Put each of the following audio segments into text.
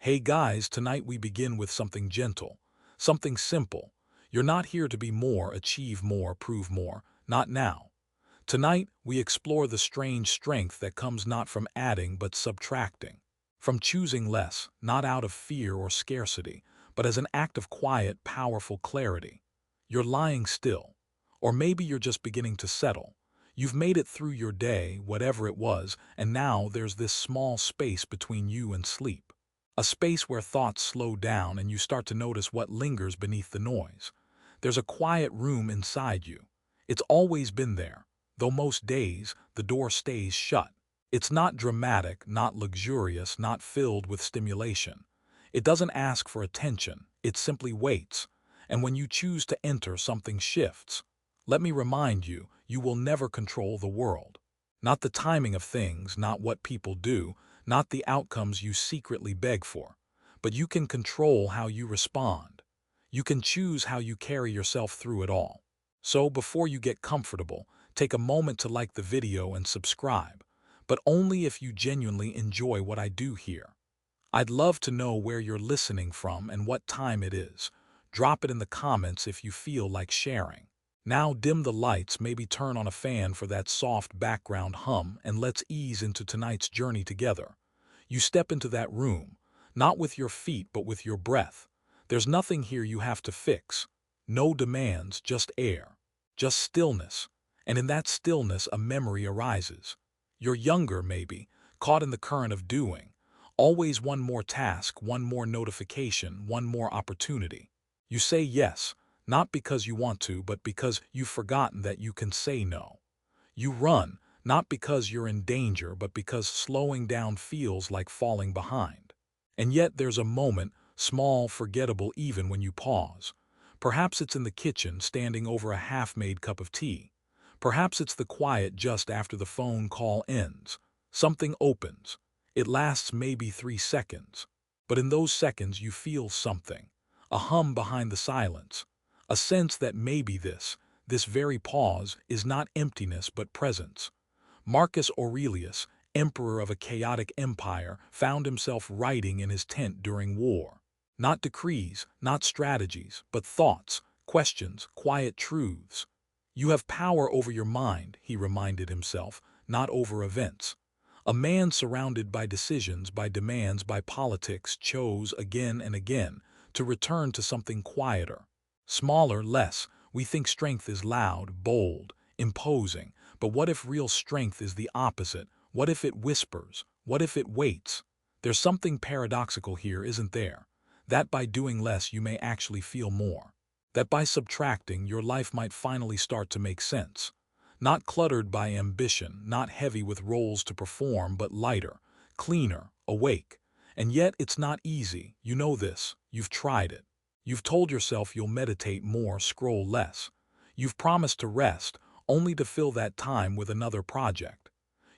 Hey guys, tonight we begin with something gentle, something simple. You're not here to be more, achieve more, prove more, not now. Tonight, we explore the strange strength that comes not from adding but subtracting, from choosing less, not out of fear or scarcity, but as an act of quiet, powerful clarity. You're lying still, or maybe you're just beginning to settle. You've made it through your day, whatever it was, and now there's this small space between you and sleep. A space where thoughts slow down and you start to notice what lingers beneath the noise. There's a quiet room inside you. It's always been there, though most days the door stays shut. It's not dramatic, not luxurious, not filled with stimulation. It doesn't ask for attention, it simply waits. And when you choose to enter, something shifts. Let me remind you, you will never control the world. Not the timing of things, not what people do, not the outcomes you secretly beg for. But you can control how you respond. You can choose how you carry yourself through it all. So before you get comfortable, take a moment to like the video and subscribe, but only if you genuinely enjoy what I do here. I'd love to know where you're listening from and what time it is. Drop it in the comments if you feel like sharing. Now dim the lights, maybe turn on a fan for that soft background hum, and let's ease into tonight's journey together. You step into that room, not with your feet but with your breath. There's nothing here you have to fix. No demands, just air. Just stillness. And in that stillness a memory arises. You're younger, maybe, caught in the current of doing. Always one more task, one more notification, one more opportunity. You say yes, not because you want to, but because you've forgotten that you can say no. You run, not because you're in danger, but because slowing down feels like falling behind. And yet there's a moment, small, forgettable even when you pause. Perhaps it's in the kitchen, standing over a half-made cup of tea. Perhaps it's the quiet just after the phone call ends. Something opens. It lasts maybe 3 seconds. But in those seconds you feel something. A hum behind the silence. A sense that maybe this very pause, is not emptiness but presence. Marcus Aurelius, emperor of a chaotic empire, found himself writing in his tent during war. Not decrees, not strategies, but thoughts, questions, quiet truths. You have power over your mind, he reminded himself, not over events. A man surrounded by decisions, by demands, by politics, chose again and again to return to something quieter. Smaller, less. We think strength is loud, bold, imposing. But what if real strength is the opposite? What if it whispers? What if it waits? There's something paradoxical here, isn't there? That by doing less you may actually feel more. That by subtracting your life might finally start to make sense. Not cluttered by ambition, not heavy with roles to perform, but lighter, cleaner, awake. And yet it's not easy, you know this, you've tried it. You've told yourself you'll meditate more, scroll less. You've promised to rest, only to fill that time with another project.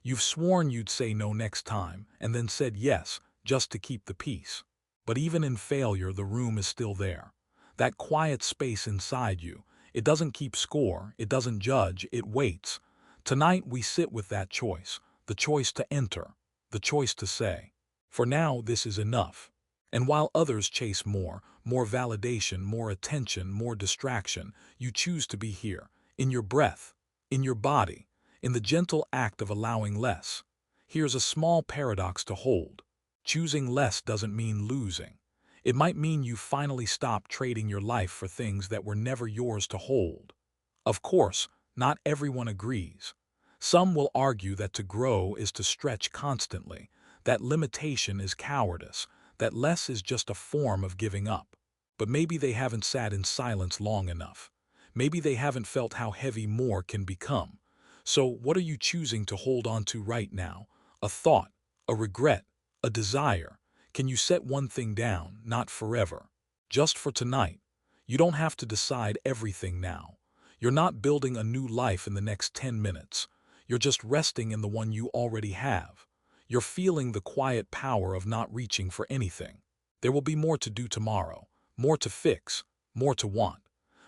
You've sworn you'd say no next time, and then said yes, just to keep the peace. But even in failure, the room is still there. That quiet space inside you. It doesn't keep score, it doesn't judge, it waits. Tonight we sit with that choice, the choice to enter, the choice to say, for now this is enough. And while others chase more validation, more attention, more distraction, you choose to be here, in your breath, in your body, in the gentle act of allowing less. Here's a small paradox to hold. Choosing less doesn't mean losing. It might mean you finally stop trading your life for things that were never yours to hold. Of course, not everyone agrees. Some will argue that to grow is to stretch constantly, that limitation is cowardice, that less is just a form of giving up. But maybe they haven't sat in silence long enough. Maybe they haven't felt how heavy more can become. So what are you choosing to hold on to right now? A thought, a regret, a desire. Can you set one thing down, not forever? Just for tonight. You don't have to decide everything now. You're not building a new life in the next 10 minutes. You're just resting in the one you already have. You're feeling the quiet power of not reaching for anything. There will be more to do tomorrow, more to fix, more to want.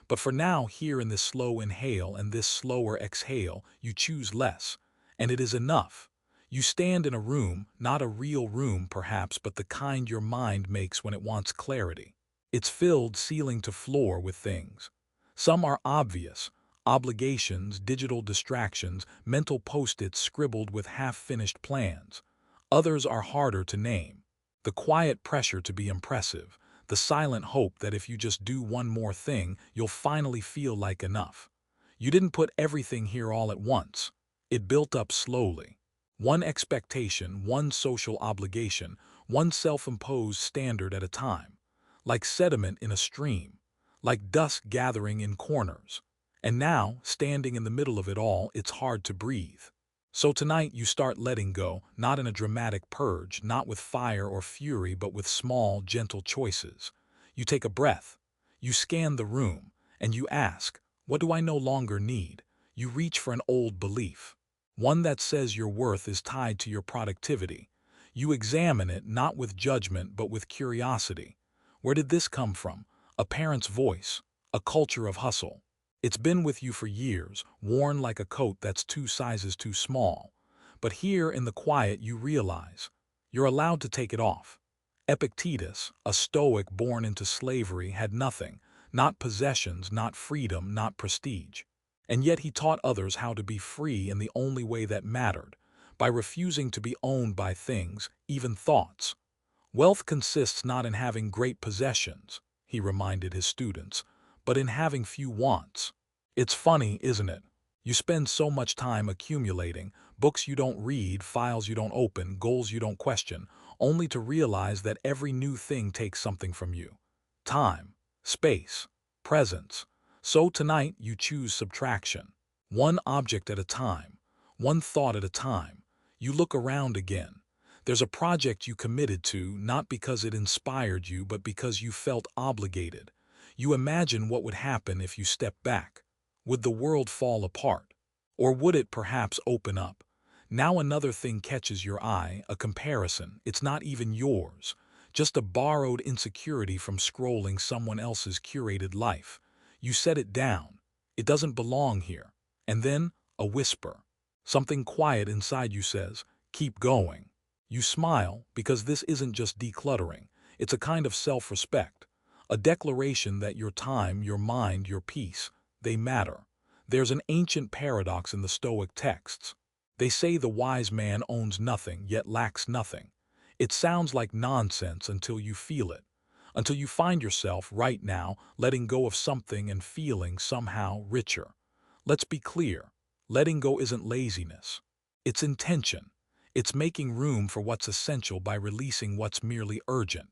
But for now, here in this slow inhale and this slower exhale, you choose less. And it is enough. You stand in a room, not a real room perhaps, but the kind your mind makes when it wants clarity. It's filled ceiling to floor with things. Some are obvious: obligations, digital distractions, mental post-its scribbled with half-finished plans. Others are harder to name: the quiet pressure to be impressive, the silent hope that if you just do one more thing, you'll finally feel like enough. You didn't put everything here all at once. It built up slowly. One expectation, one social obligation, one self-imposed standard at a time. Like sediment in a stream, like dust gathering in corners. And now, standing in the middle of it all, it's hard to breathe. So tonight you start letting go, not in a dramatic purge, not with fire or fury, but with small, gentle choices. You take a breath. You scan the room, and you ask, what do I no longer need? You reach for an old belief. One that says your worth is tied to your productivity. You examine it not with judgment but with curiosity. Where did this come from? A parent's voice, a culture of hustle. It's been with you for years, worn like a coat that's 2 sizes too small. But here in the quiet you realize you're allowed to take it off. Epictetus, a Stoic born into slavery, had nothing, not possessions, not freedom, not prestige. And yet he taught others how to be free in the only way that mattered, by refusing to be owned by things, even thoughts. Wealth consists not in having great possessions, he reminded his students, but in having few wants. It's funny, isn't it? You spend so much time accumulating, books you don't read, files you don't open, goals you don't question, only to realize that every new thing takes something from you. Time, space, presence. So tonight you choose subtraction. One object at a time, one thought at a time. You look around again. There's a project you committed to, not because it inspired you, but because you felt obligated. You imagine what would happen if you stepped back. Would the world fall apart? Or would it perhaps open up? Now another thing catches your eye, a comparison. It's not even yours, just a borrowed insecurity from scrolling someone else's curated life. You set it down. It doesn't belong here. And then, a whisper. Something quiet inside you says, keep going. You smile, because this isn't just decluttering. It's a kind of self-respect. A declaration that your time, your mind, your peace, they matter. There's an ancient paradox in the Stoic texts. They say the wise man owns nothing, yet lacks nothing. It sounds like nonsense until you feel it. Until you find yourself, right now, letting go of something and feeling somehow richer. Let's be clear. Letting go isn't laziness. It's intention. It's making room for what's essential by releasing what's merely urgent.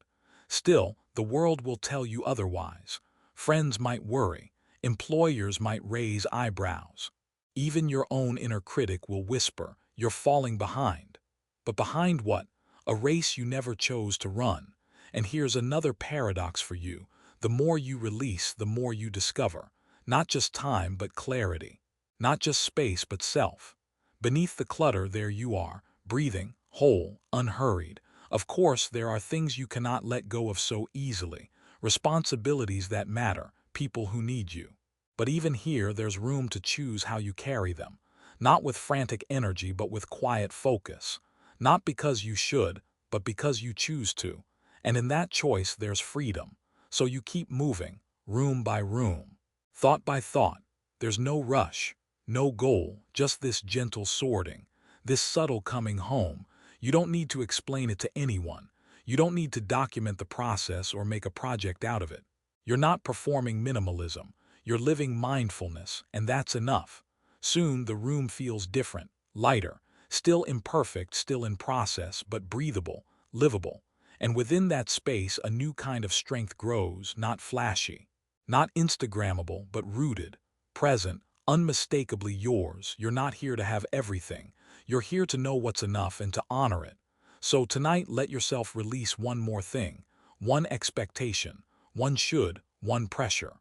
Still, the world will tell you otherwise. Friends might worry. Employers might raise eyebrows. Even your own inner critic will whisper, you're falling behind. But behind what? A race you never chose to run. And here's another paradox for you. The more you release, the more you discover. Not just time, but clarity. Not just space, but self. Beneath the clutter, there you are, breathing, whole, unhurried. Of course, there are things you cannot let go of so easily, responsibilities that matter, people who need you. But even here, there's room to choose how you carry them, not with frantic energy, but with quiet focus. Not because you should, but because you choose to. And in that choice, there's freedom. So you keep moving, room by room, thought by thought. There's no rush, no goal, just this gentle sorting. This subtle coming home. You don't need to explain it to anyone. You don't need to document the process or make a project out of it. You're not performing minimalism. You're living mindfulness, and that's enough. Soon the room feels different, lighter, still imperfect, still in process, but breathable, livable. And within that space, a new kind of strength grows, not flashy, not Instagrammable, but rooted, present, unmistakably yours. You're not here to have everything. You're here to know what's enough and to honor it. So tonight, let yourself release one more thing, one expectation, one should, one pressure.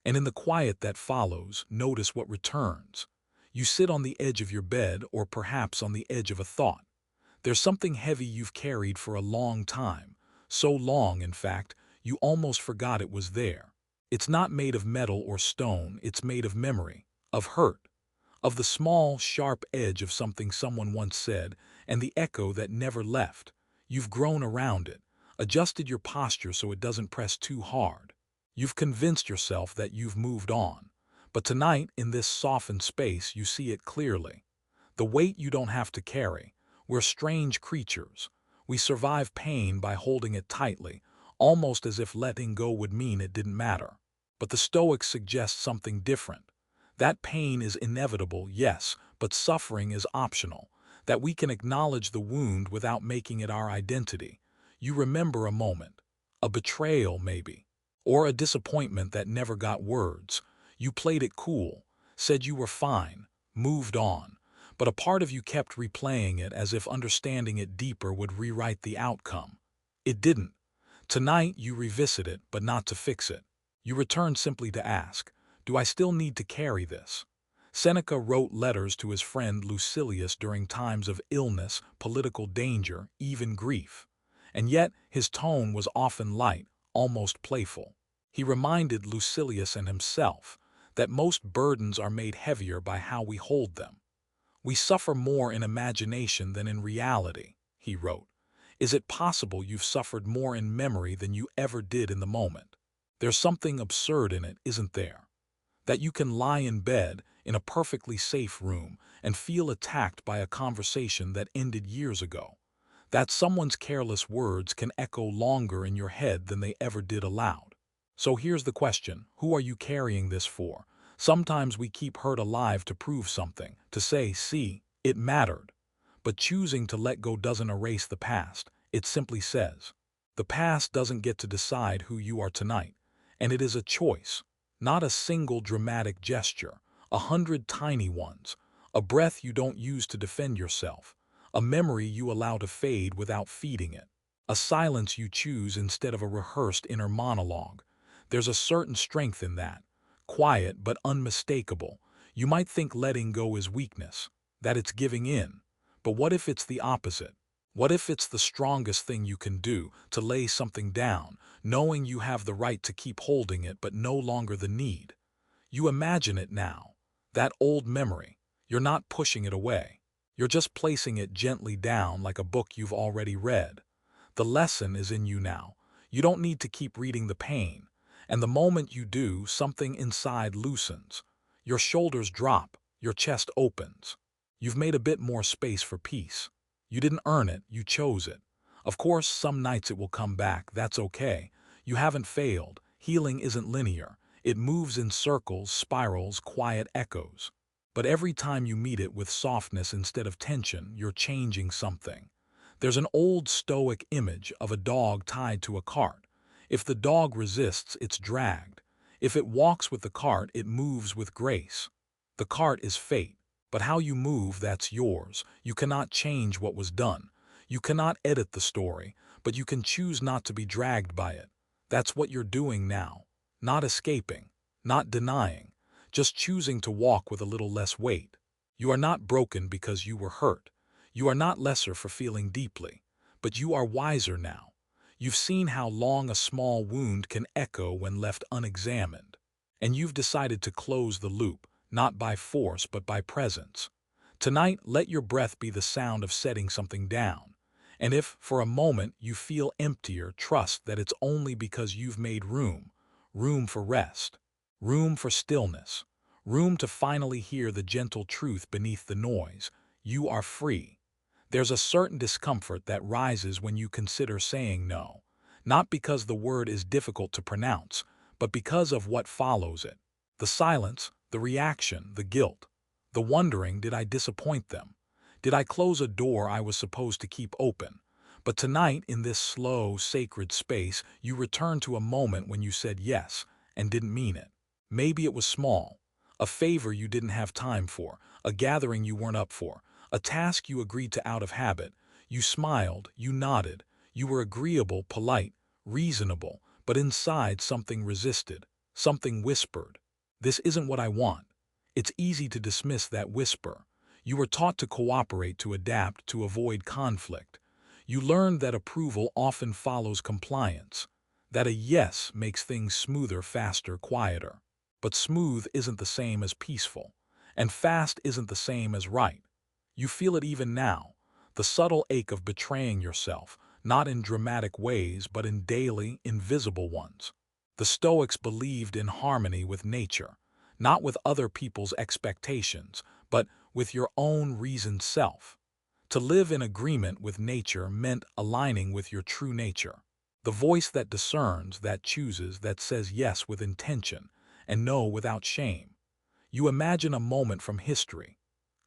And in the quiet that follows, notice what returns. You sit on the edge of your bed, or perhaps on the edge of a thought. There's something heavy you've carried for a long time, so long, in fact, you almost forgot it was there. It's not made of metal or stone, it's made of memory, of hurt, of the small, sharp edge of something someone once said and the echo that never left. You've grown around it, adjusted your posture so it doesn't press too hard. You've convinced yourself that you've moved on. But tonight, in this softened space, you see it clearly. The weight you don't have to carry. We're strange creatures. We survive pain by holding it tightly, almost as if letting go would mean it didn't matter. But the Stoics suggest something different. That pain is inevitable, yes, but suffering is optional. That we can acknowledge the wound without making it our identity. You remember a moment, a betrayal maybe, or a disappointment that never got words. You played it cool, said you were fine, moved on. But a part of you kept replaying it as if understanding it deeper would rewrite the outcome. It didn't. Tonight you revisit it, but not to fix it. You return simply to ask, do I still need to carry this? Seneca wrote letters to his friend Lucilius during times of illness, political danger, even grief. And yet his tone was often light, almost playful. He reminded Lucilius and himself that most burdens are made heavier by how we hold them. We suffer more in imagination than in reality, he wrote. Is it possible you've suffered more in memory than you ever did in the moment? There's something absurd in it, isn't there? That you can lie in bed, in a perfectly safe room, and feel attacked by a conversation that ended years ago. That someone's careless words can echo longer in your head than they ever did aloud. So here's the question, who are you carrying this for? Sometimes we keep hurt alive to prove something, to say, see, it mattered. But choosing to let go doesn't erase the past, it simply says. The past doesn't get to decide who you are tonight, and it is a choice, not a single dramatic gesture, 100 tiny ones, a breath you don't use to defend yourself, a memory you allow to fade without feeding it, a silence you choose instead of a rehearsed inner monologue. There's a certain strength in that. Quiet but unmistakable. You might think letting go is weakness, that it's giving in. But what if it's the opposite? What if it's the strongest thing you can do, to lay something down, knowing you have the right to keep holding it but no longer the need? You imagine it now. That old memory. You're not pushing it away. You're just placing it gently down like a book you've already read. The lesson is in you now. You don't need to keep reading the pain. And the moment you do, something inside loosens. Your shoulders drop, your chest opens. You've made a bit more space for peace. You didn't earn it, you chose it. Of course, some nights it will come back, that's okay. You haven't failed. Healing isn't linear. It moves in circles, spirals, quiet echoes. But every time you meet it with softness instead of tension, you're changing something. There's an old Stoic image of a dog tied to a cart. If the dog resists, it's dragged. If it walks with the cart, it moves with grace. The cart is fate, but how you move, that's yours. You cannot change what was done. You cannot edit the story, but you can choose not to be dragged by it. That's what you're doing now. Not escaping, not denying, just choosing to walk with a little less weight. You are not broken because you were hurt. You are not lesser for feeling deeply, but you are wiser now. You've seen how long a small wound can echo when left unexamined. And you've decided to close the loop, not by force but by presence. Tonight, let your breath be the sound of setting something down. And if, for a moment, you feel emptier, trust that it's only because you've made room. Room for rest. Room for stillness. Room to finally hear the gentle truth beneath the noise. You are free. There's a certain discomfort that rises when you consider saying no, not because the word is difficult to pronounce, but because of what follows it. The silence, the reaction, the guilt, the wondering, did I disappoint them? Did I close a door I was supposed to keep open? But tonight, in this slow, sacred space, you return to a moment when you said yes and didn't mean it. Maybe it was small, a favor you didn't have time for, a gathering you weren't up for, a task you agreed to out of habit. You smiled, you nodded, you were agreeable, polite, reasonable, but inside something resisted, something whispered. This isn't what I want. It's easy to dismiss that whisper. You were taught to cooperate, to adapt, to avoid conflict. You learned that approval often follows compliance, that a yes makes things smoother, faster, quieter. But smooth isn't the same as peaceful. And fast isn't the same as right. You feel it even now, the subtle ache of betraying yourself, not in dramatic ways but in daily, invisible ones. The Stoics believed in harmony with nature, not with other people's expectations, but with your own reasoned self. To live in agreement with nature meant aligning with your true nature. The voice that discerns, that chooses, that says yes with intention, and no without shame. You imagine a moment from history.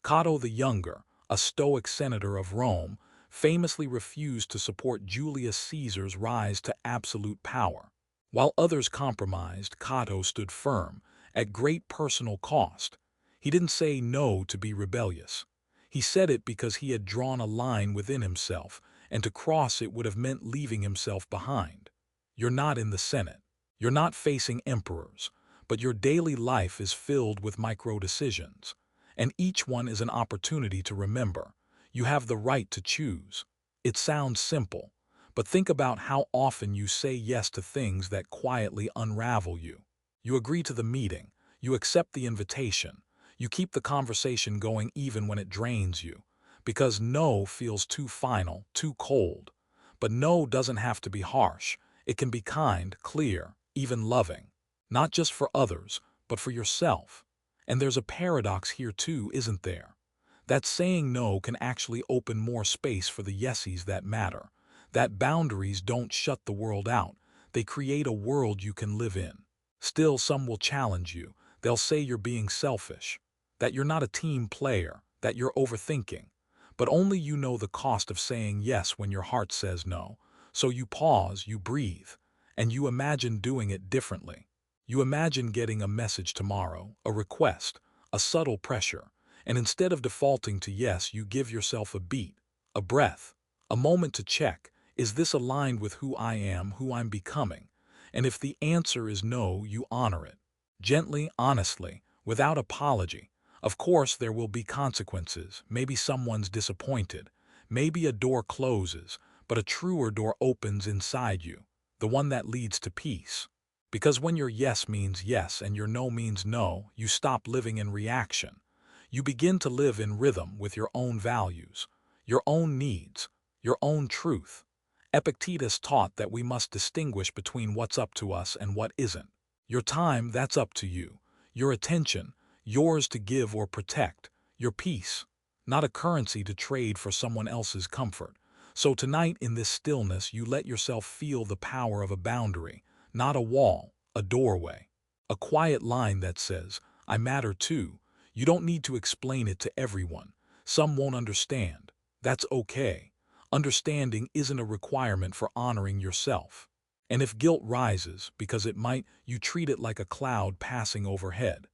Cato the Younger, a Stoic senator of Rome, famously refused to support Julius Caesar's rise to absolute power. While others compromised, Cato stood firm, at great personal cost. He didn't say no to be rebellious. He said it because he had drawn a line within himself, and to cross it would have meant leaving himself behind. You're not in the Senate. You're not facing emperors, but your daily life is filled with micro-decisions, and each one is an opportunity to remember. You have the right to choose. It sounds simple, but think about how often you say yes to things that quietly unravel you. You agree to the meeting, you accept the invitation, you keep the conversation going even when it drains you, because no feels too final, too cold. But no doesn't have to be harsh. It can be kind, clear, even loving. Not just for others, but for yourself. And there's a paradox here too, isn't there? That saying no can actually open more space for the yesies that matter. That boundaries don't shut the world out, they create a world you can live in. Still, some will challenge you. They'll say you're being selfish, that you're not a team player, that you're overthinking. But only you know the cost of saying yes when your heart says no. So you pause, you breathe, and you imagine doing it differently. You imagine getting a message tomorrow, a request, a subtle pressure, and instead of defaulting to yes, you give yourself a beat, a breath, a moment to check, is this aligned with who I am, who I'm becoming? And if the answer is no, you honor it. Gently, honestly, without apology. Of course, there will be consequences. Maybe someone's disappointed. Maybe a door closes, but a truer door opens inside you, the one that leads to peace. Because when your yes means yes and your no means no, you stop living in reaction. You begin to live in rhythm with your own values, your own needs, your own truth. Epictetus taught that we must distinguish between what's up to us and what isn't. Your time, that's up to you. Your attention, yours to give or protect. Your peace, not a currency to trade for someone else's comfort. So tonight in this stillness, you let yourself feel the power of a boundary, not a wall, a doorway. A quiet line that says, I matter too. You don't need to explain it to everyone. Some won't understand. That's okay. Understanding isn't a requirement for honoring yourself. And if guilt rises, because it might, you treat it like a cloud passing overhead.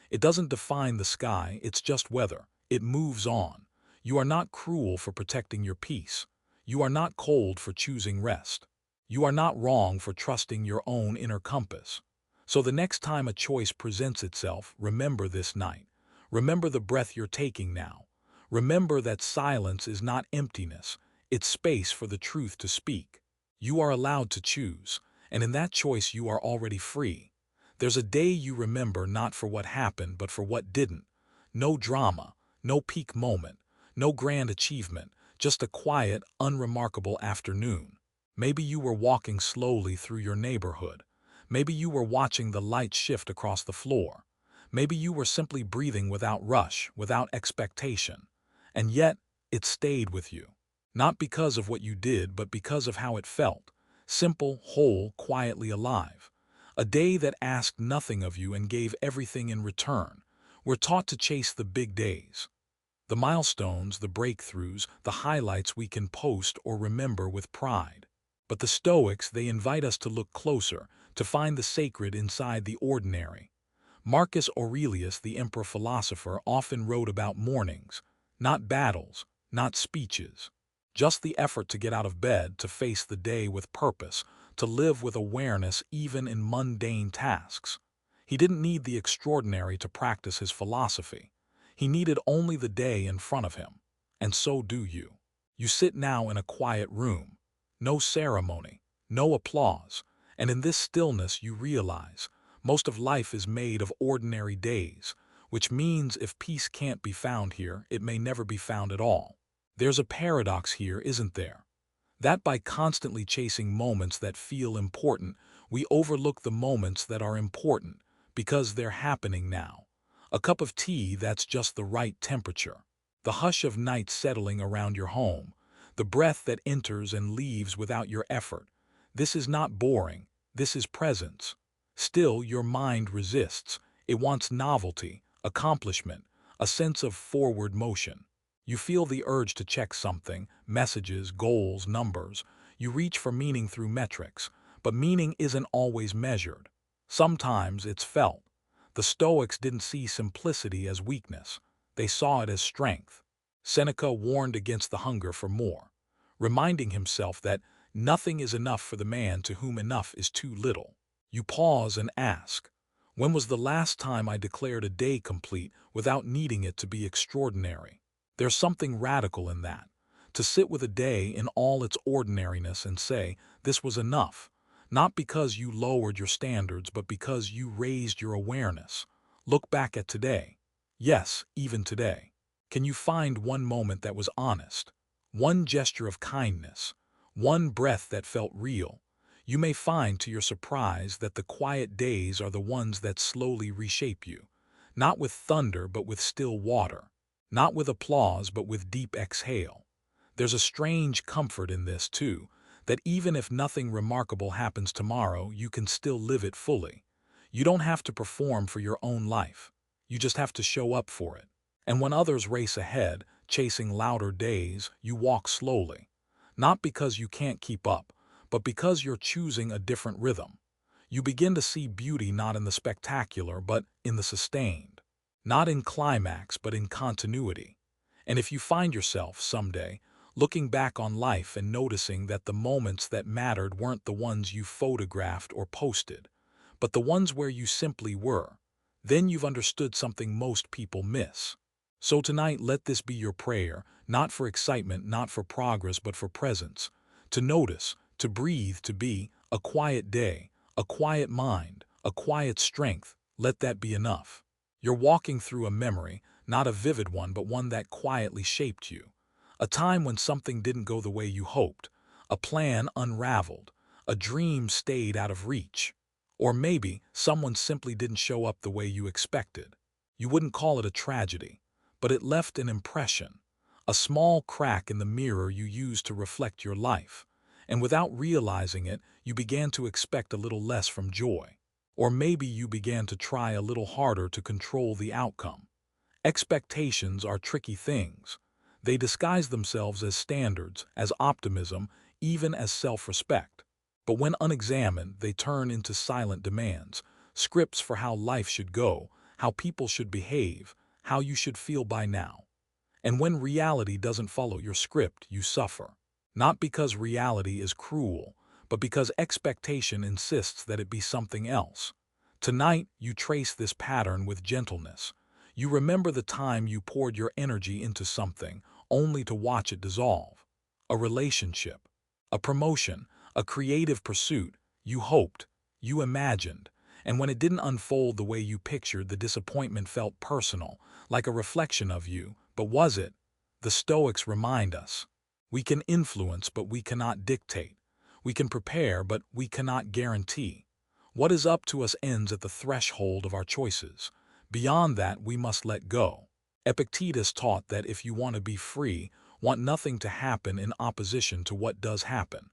It doesn't define the sky, it's just weather. It moves on. You are not cruel for protecting your peace. You are not cold for choosing rest. You are not wrong for trusting your own inner compass. So the next time a choice presents itself, remember this night. Remember the breath you're taking now. Remember that silence is not emptiness, it's space for the truth to speak. You are allowed to choose, and in that choice you are already free. There's a day you remember not for what happened, but for what didn't. No drama, no peak moment, no grand achievement, just a quiet, unremarkable afternoon. Maybe you were walking slowly through your neighborhood. Maybe you were watching the light shift across the floor. Maybe you were simply breathing without rush, without expectation. And yet, it stayed with you. Not because of what you did, but because of how it felt. Simple, whole, quietly alive. A day that asked nothing of you and gave everything in return. We're taught to chase the big days. The milestones, the breakthroughs, the highlights we can post or remember with pride. But the Stoics, they invite us to look closer, to find the sacred inside the ordinary. Marcus Aurelius, the emperor philosopher, often wrote about mornings, not battles, not speeches. Just the effort to get out of bed, to face the day with purpose, to live with awareness even in mundane tasks. He didn't need the extraordinary to practice his philosophy. He needed only the day in front of him. And so do you. You sit now in a quiet room. No ceremony, no applause. And in this stillness you realize most of life is made of ordinary days, which means if peace can't be found here, it may never be found at all. There's a paradox here, isn't there? That by constantly chasing moments that feel important, we overlook the moments that are important because they're happening now. A cup of tea that's just the right temperature. The hush of night settling around your home. The breath that enters and leaves without your effort. This is not boring. This is presence. Still, your mind resists. It wants novelty, accomplishment, a sense of forward motion. You feel the urge to check something, messages, goals, numbers. You reach for meaning through metrics, but meaning isn't always measured. Sometimes it's felt. The Stoics didn't see simplicity as weakness. They saw it as strength. Seneca warned against the hunger for more, reminding himself that nothing is enough for the man to whom enough is too little. You pause and ask, when was the last time I declared a day complete without needing it to be extraordinary? There's something radical in that. To sit with a day in all its ordinariness and say, this was enough, not because you lowered your standards, but because you raised your awareness. Look back at today. Yes, even today. Can you find one moment that was honest? One gesture of kindness? One breath that felt real? You may find to your surprise that the quiet days are the ones that slowly reshape you. Not with thunder, but with still water. Not with applause, but with deep exhale. There's a strange comfort in this, too, that even if nothing remarkable happens tomorrow, you can still live it fully. You don't have to perform for your own life. You just have to show up for it. And when others race ahead, chasing louder days, you walk slowly. Not because you can't keep up, but because you're choosing a different rhythm. You begin to see beauty not in the spectacular, but in the sustained. Not in climax, but in continuity. And if you find yourself, someday, looking back on life and noticing that the moments that mattered weren't the ones you photographed or posted, but the ones where you simply were, then you've understood something most people miss. So tonight, let this be your prayer, not for excitement, not for progress, but for presence. To notice, to breathe, to be, a quiet day, a quiet mind, a quiet strength, let that be enough. You're walking through a memory, not a vivid one, but one that quietly shaped you. A time when something didn't go the way you hoped, a plan unraveled, a dream stayed out of reach. Or maybe someone simply didn't show up the way you expected. You wouldn't call it a tragedy, but it left an impression, a small crack in the mirror you used to reflect your life. And without realizing it, you began to expect a little less from joy. Or maybe you began to try a little harder to control the outcome. Expectations are tricky things. They disguise themselves as standards, as optimism, even as self-respect. But when unexamined, they turn into silent demands, scripts for how life should go, how people should behave, how you should feel by now. And when reality doesn't follow your script, you suffer. Not because reality is cruel, but because expectation insists that it be something else. Tonight, you trace this pattern with gentleness. You remember the time you poured your energy into something, only to watch it dissolve. A relationship, a promotion, a creative pursuit. You hoped, you imagined, and when it didn't unfold the way you pictured, the disappointment felt personal, like a reflection of you. But was it? The Stoics remind us. We can influence, but we cannot dictate. We can prepare, but we cannot guarantee. What is up to us ends at the threshold of our choices. Beyond that, we must let go. Epictetus taught that if you want to be free, want nothing to happen in opposition to what does happen.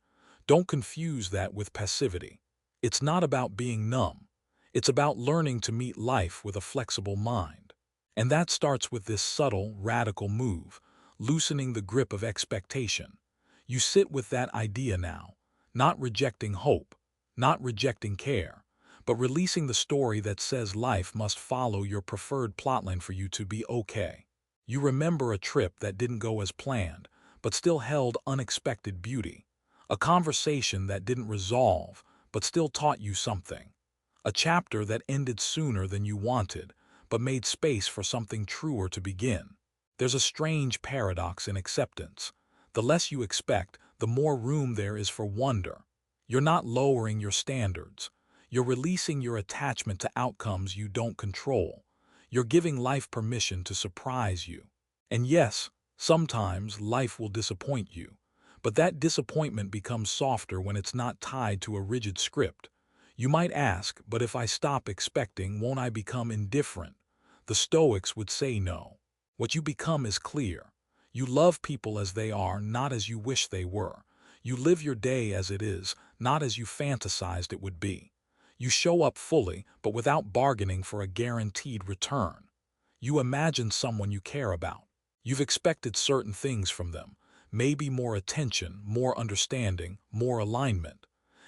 Don't confuse that with passivity. It's not about being numb. It's about learning to meet life with a flexible mind. And that starts with this subtle, radical move, loosening the grip of expectation. You sit with that idea now, not rejecting hope, not rejecting care, but releasing the story that says life must follow your preferred plotline for you to be okay. You remember a trip that didn't go as planned, but still held unexpected beauty. A conversation that didn't resolve, but still taught you something. A chapter that ended sooner than you wanted, but made space for something truer to begin. There's a strange paradox in acceptance. The less you expect, the more room there is for wonder. You're not lowering your standards. You're releasing your attachment to outcomes you don't control. You're giving life permission to surprise you. And yes, sometimes life will disappoint you, but that disappointment becomes softer when it's not tied to a rigid script. You might ask, but if I stop expecting, won't I become indifferent? The Stoics would say no. What you become is clear. You love people as they are, not as you wish they were. You live your day as it is, not as you fantasized it would be. You show up fully, but without bargaining for a guaranteed return. You imagine someone you care about. You've expected certain things from them, maybe more attention, more understanding, more alignment.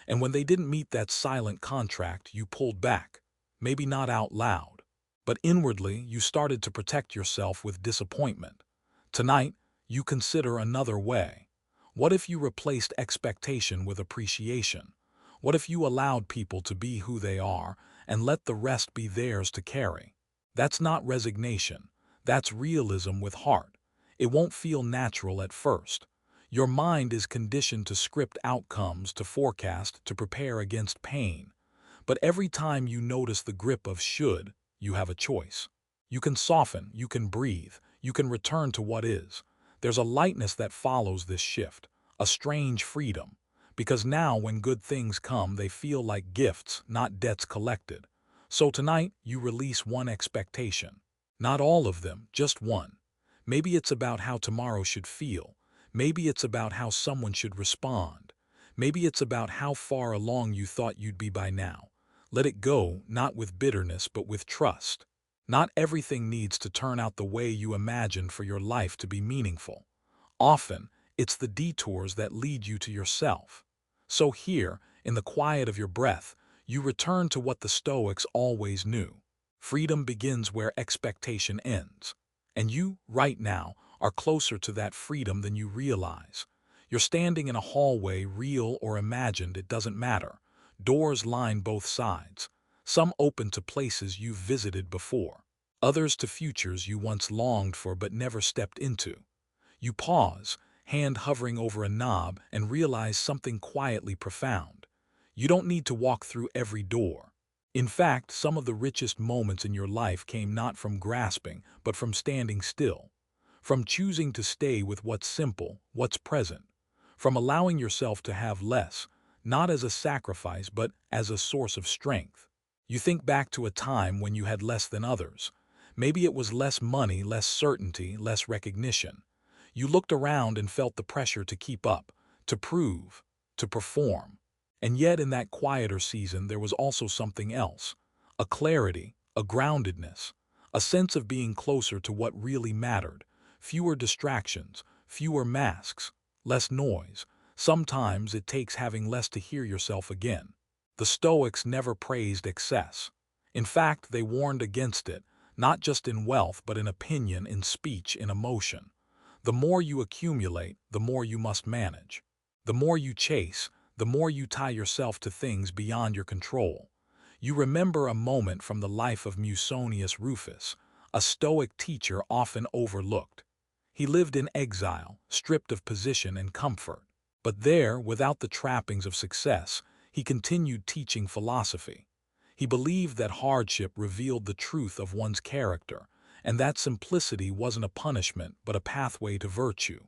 And when they didn't meet that silent contract, you pulled back. Maybe not out loud, but inwardly you started to protect yourself with disappointment. Tonight, you consider another way. What if you replaced expectation with appreciation? What if you allowed people to be who they are and let the rest be theirs to carry? That's not resignation. That's realism with heart. It won't feel natural at first. Your mind is conditioned to script outcomes, to forecast, to prepare against pain. But every time you notice the grip of should, you have a choice. You can soften, you can breathe, you can return to what is. There's a lightness that follows this shift, a strange freedom. Because now when good things come, they feel like gifts, not debts collected. So tonight, you release one expectation. Not all of them, just one. Maybe it's about how tomorrow should feel. Maybe it's about how someone should respond. Maybe it's about how far along you thought you'd be by now. Let it go, not with bitterness, but with trust. Not everything needs to turn out the way you imagined for your life to be meaningful. Often, it's the detours that lead you to yourself. So here, in the quiet of your breath, you return to what the Stoics always knew. Freedom begins where expectation ends. And you, right now, are closer to that freedom than you realize. You're standing in a hallway, real or imagined, it doesn't matter. Doors line both sides. Some open to places you've visited before. Others to futures you once longed for but never stepped into. You pause, hand hovering over a knob, and realize something quietly profound. You don't need to walk through every door. In fact, some of the richest moments in your life came not from grasping, but from standing still. From choosing to stay with what's simple, what's present. From allowing yourself to have less, not as a sacrifice, but as a source of strength. You think back to a time when you had less than others. Maybe it was less money, less certainty, less recognition. You looked around and felt the pressure to keep up, to prove, to perform. And yet in that quieter season there was also something else. A clarity, a groundedness, a sense of being closer to what really mattered. Fewer distractions, fewer masks, less noise. Sometimes it takes having less to hear yourself again. The Stoics never praised excess. In fact, they warned against it, not just in wealth but in opinion, in speech, in emotion. The more you accumulate, the more you must manage. The more you chase, the more you tie yourself to things beyond your control. You remember a moment from the life of Musonius Rufus, a Stoic teacher often overlooked. He lived in exile, stripped of position and comfort. But there, without the trappings of success, he continued teaching philosophy. He believed that hardship revealed the truth of one's character, and that simplicity wasn't a punishment but a pathway to virtue.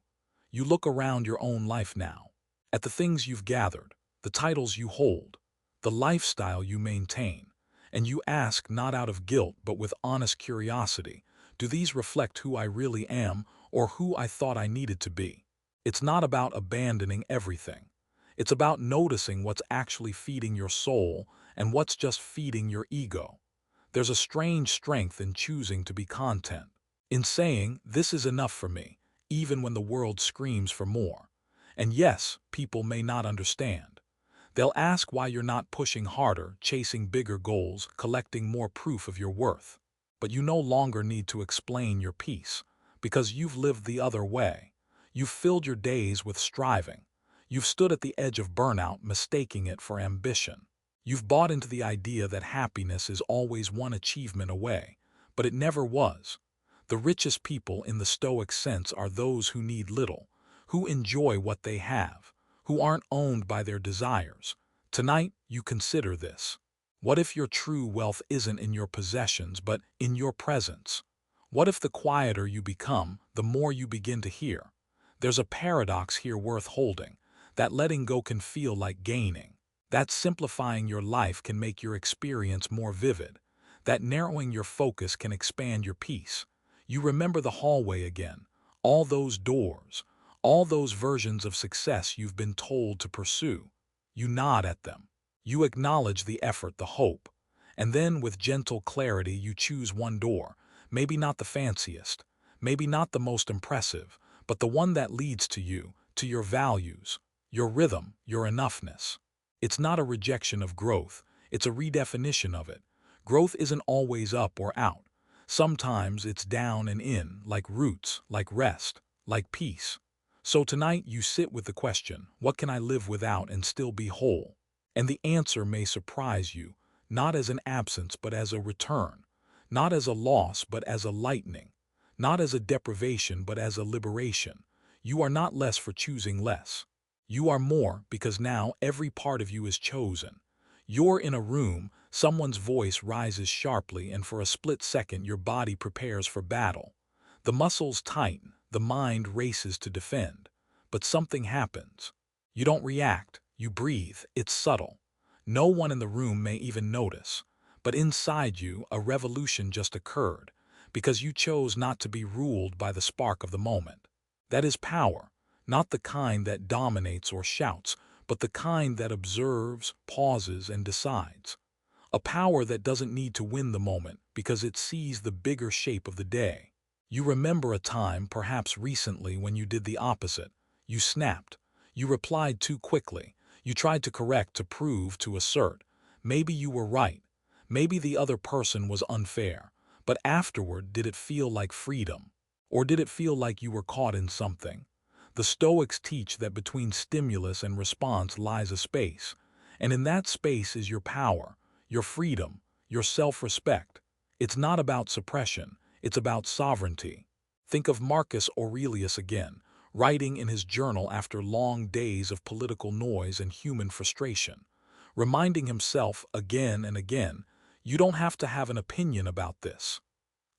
You look around your own life now, at the things you've gathered, the titles you hold, the lifestyle you maintain, and you ask not out of guilt but with honest curiosity, do these reflect who I really am or who I thought I needed to be? It's not about abandoning everything. It's about noticing what's actually feeding your soul and what's just feeding your ego. There's a strange strength in choosing to be content, in saying, this is enough for me, even when the world screams for more. And yes, people may not understand. They'll ask why you're not pushing harder, chasing bigger goals, collecting more proof of your worth. But you no longer need to explain your peace, because you've lived the other way. You've filled your days with striving. You've stood at the edge of burnout, mistaking it for ambition. You've bought into the idea that happiness is always one achievement away, but it never was. The richest people in the Stoic sense are those who need little, who enjoy what they have, who aren't owned by their desires. Tonight, you consider this. What if your true wealth isn't in your possessions, but in your presence? What if the quieter you become, the more you begin to hear? There's a paradox here worth holding, that letting go can feel like gaining, that simplifying your life can make your experience more vivid, that narrowing your focus can expand your peace. You remember the hallway again, all those doors, all those versions of success you've been told to pursue. You nod at them. You acknowledge the effort, the hope. And then, with gentle clarity, you choose one door, maybe not the fanciest, maybe not the most impressive, but the one that leads to you, to your values, your rhythm, your enoughness. It's not a rejection of growth, it's a redefinition of it. Growth isn't always up or out. Sometimes it's down and in, like roots, like rest, like peace. So tonight you sit with the question, what can I live without and still be whole? And the answer may surprise you, not as an absence but as a return, not as a loss but as a lightening, not as a deprivation but as a liberation. You are not less for choosing less. You are more because now every part of you is chosen. You're in a room, someone's voice rises sharply, and for a split second your body prepares for battle. The muscles tighten, the mind races to defend. But something happens. You don't react, you breathe, it's subtle. No one in the room may even notice. But inside you, a revolution just occurred, because you chose not to be ruled by the spark of the moment. That is power, not the kind that dominates or shouts, but the kind that observes, pauses, and decides. A power that doesn't need to win the moment because it sees the bigger shape of the day. You remember a time, perhaps recently, when you did the opposite. You snapped. You replied too quickly. You tried to correct, to prove, to assert. Maybe you were right. Maybe the other person was unfair. But afterward, did it feel like freedom? Or did it feel like you were caught in something? The Stoics teach that between stimulus and response lies a space, and in that space is your power, your freedom, your self-respect. It's not about suppression, it's about sovereignty. Think of Marcus Aurelius again, writing in his journal after long days of political noise and human frustration, reminding himself again and again, you don't have to have an opinion about this.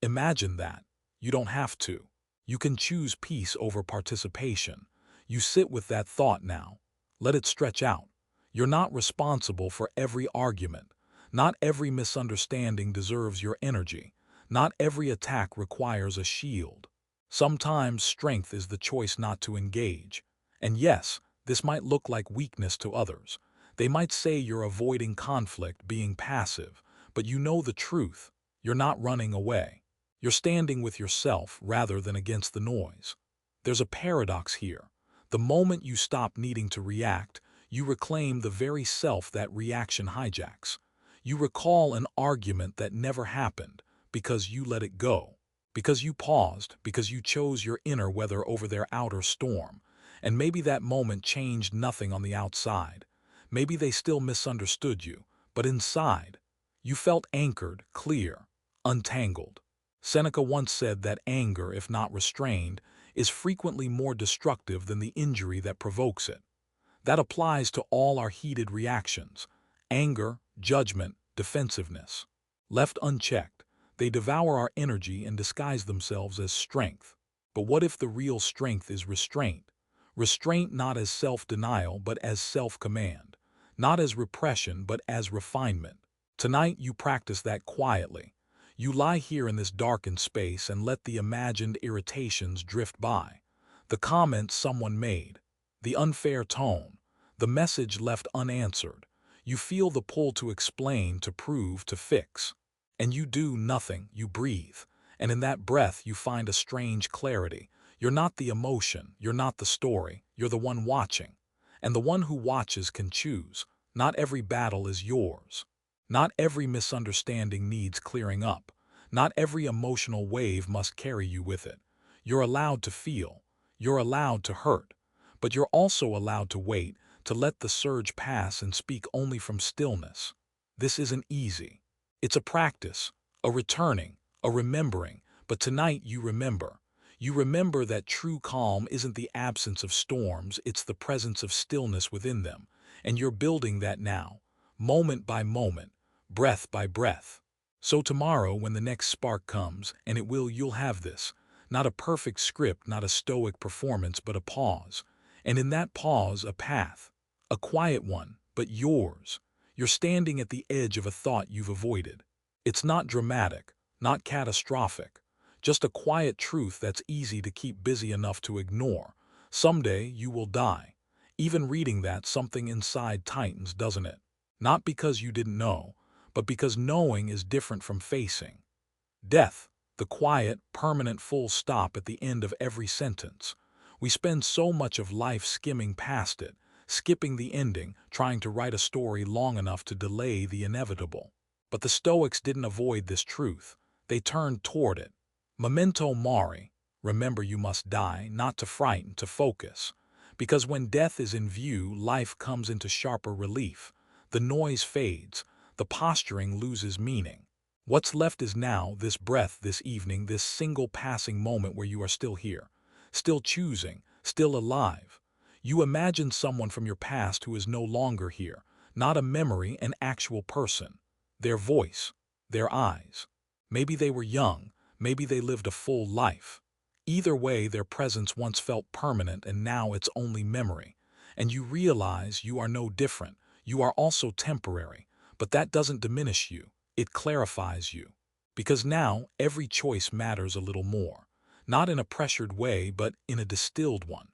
Imagine that. You don't have to. You can choose peace over participation. You sit with that thought now. Let it stretch out. You're not responsible for every argument. Not every misunderstanding deserves your energy. Not every attack requires a shield. Sometimes strength is the choice not to engage. And yes, this might look like weakness to others. They might say you're avoiding conflict, being passive, but you know the truth. You're not running away. You're standing with yourself rather than against the noise. There's a paradox here. The moment you stop needing to react, you reclaim the very self that reaction hijacks. You recall an argument that never happened because you let it go, because you paused, because you chose your inner weather over their outer storm. And maybe that moment changed nothing on the outside. Maybe they still misunderstood you, but inside, you felt anchored, clear, untangled. Seneca once said that anger, if not restrained, is frequently more destructive than the injury that provokes it. That applies to all our heated reactions: anger, judgment, defensiveness. Left unchecked, they devour our energy and disguise themselves as strength. But what if the real strength is restraint? Restraint not as self-denial but as self-command, not as repression but as refinement. Tonight you practice that quietly. You lie here in this darkened space and let the imagined irritations drift by. The comments someone made, the unfair tone, the message left unanswered. You feel the pull to explain, to prove, to fix. And you do nothing, you breathe. And in that breath you find a strange clarity. You're not the emotion, you're not the story, you're the one watching. And the one who watches can choose. Not every battle is yours. Not every misunderstanding needs clearing up. Not every emotional wave must carry you with it. You're allowed to feel. You're allowed to hurt. But you're also allowed to wait, to let the surge pass and speak only from stillness. This isn't easy. It's a practice, a returning, a remembering. But tonight you remember. You remember that true calm isn't the absence of storms, it's the presence of stillness within them. And you're building that now, moment by moment, breath by breath. So tomorrow, when the next spark comes, and you'll have this. Not a perfect script, not a stoic performance, but a pause. And in that pause, a path. A quiet one, but yours. You're standing at the edge of a thought you've avoided. It's not dramatic, not catastrophic. Just a quiet truth that's easy to keep busy enough to ignore. Someday you will die. Even reading that, something inside tightens, doesn't it? Not because you didn't know, but because knowing is different from facing. Death, the quiet, permanent full stop at the end of every sentence. We spend so much of life skimming past it, skipping the ending, trying to write a story long enough to delay the inevitable. But the Stoics didn't avoid this truth. They turned toward it. Memento mori, remember you must die, not to frighten, to focus. Because when death is in view, life comes into sharper relief. The noise fades, the posturing loses meaning. What's left is now, this breath, this evening, this single passing moment where you are still here, still choosing, still alive. You imagine someone from your past who is no longer here, not a memory, an actual person. Their voice, their eyes. Maybe they were young, maybe they lived a full life. Either way, their presence once felt permanent and now it's only memory. And you realize you are no different. You are also temporary, but that doesn't diminish you. It clarifies you. Because now, every choice matters a little more. Not in a pressured way, but in a distilled one.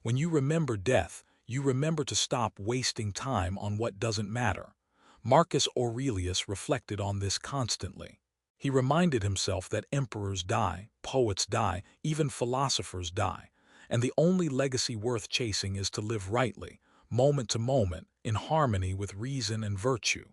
When you remember death, you remember to stop wasting time on what doesn't matter. Marcus Aurelius reflected on this constantly. He reminded himself that emperors die, poets die, even philosophers die. And the only legacy worth chasing is to live rightly, moment to moment, in harmony with reason and virtue.